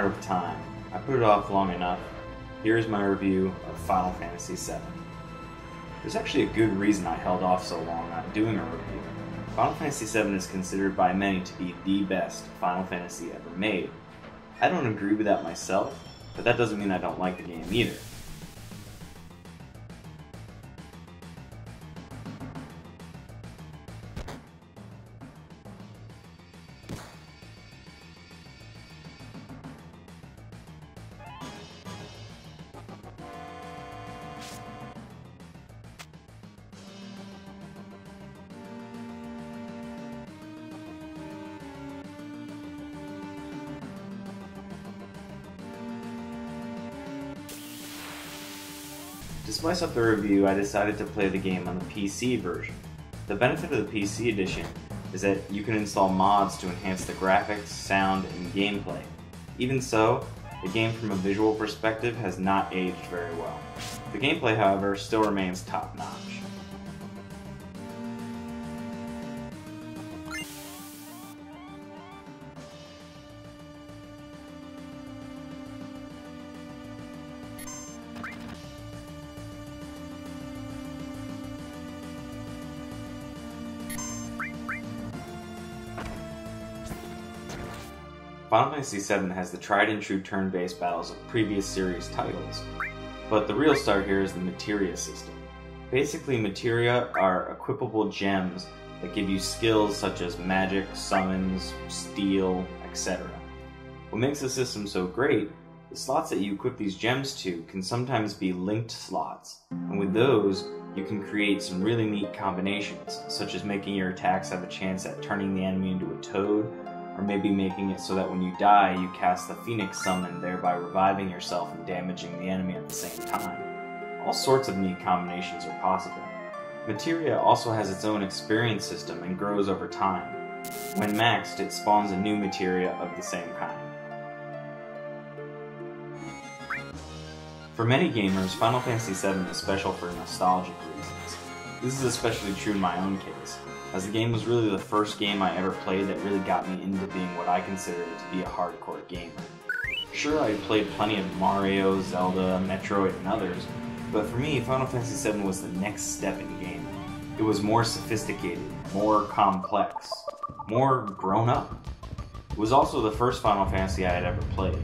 of time. I put it off long enough. Here's my review of Final Fantasy VII. There's actually a good reason I held off so long on doing a review. Final Fantasy VII is considered by many to be the best Final Fantasy ever made. I don't agree with that myself, but that doesn't mean I don't like the game either. To spice up the review, I decided to play the game on the PC version. The benefit of the PC edition is that you can install mods to enhance the graphics, sound, and gameplay. Even so, the game from a visual perspective has not aged very well. The gameplay, however, still remains top-notch. Final Fantasy VII has the tried-and-true turn-based battles of previous series titles, but the real star here is the materia system. Basically, materia are equipable gems that give you skills such as magic, summons, steel, etc. What makes the system so great, the slots that you equip these gems to can sometimes be linked slots, and with those, you can create some really neat combinations, such as making your attacks have a chance at turning the enemy into a toad, or maybe making it so that when you die, you cast the Phoenix Summon, thereby reviving yourself and damaging the enemy at the same time. All sorts of neat combinations are possible. Materia also has its own experience system and grows over time. When maxed, it spawns a new materia of the same kind. For many gamers, Final Fantasy VII is special for nostalgic reasons. This is especially true in my own case, as the game was really the first game I ever played that really got me into being what I consider to be a hardcore gamer. Sure, I played plenty of Mario, Zelda, Metroid, and others, but for me, Final Fantasy VII was the next step in gaming. It was more sophisticated, more complex, more grown-up. It was also the first Final Fantasy I had ever played.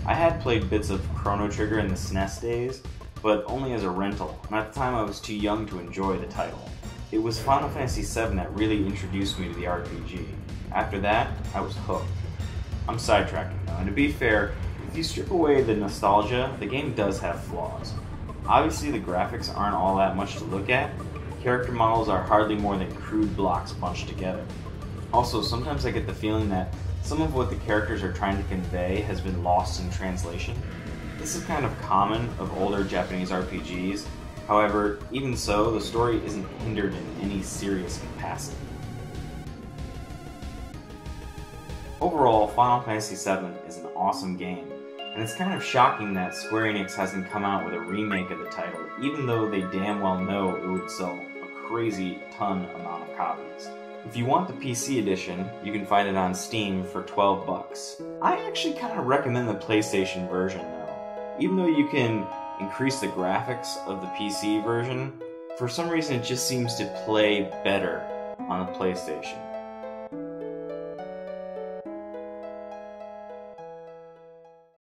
I had played bits of Chrono Trigger in the SNES days, but only as a rental, and at the time I was too young to enjoy the title. It was Final Fantasy VII that really introduced me to the RPG. After that, I was hooked. I'm sidetracking now, and to be fair, if you strip away the nostalgia, the game does have flaws. Obviously, the graphics aren't all that much to look at. Character models are hardly more than crude blocks bunched together. Also, sometimes I get the feeling that some of what the characters are trying to convey has been lost in translation. This is kind of common of older Japanese RPGs. However, even so, the story isn't hindered in any serious capacity. Overall, Final Fantasy VII is an awesome game, and it's kind of shocking that Square Enix hasn't come out with a remake of the title, even though they damn well know it would sell a crazy ton amount of copies. If you want the PC edition, you can find it on Steam for $12. I actually kind of recommend the PlayStation version though. Even though you can increase the graphics of the PC version, for some reason it just seems to play better on the PlayStation.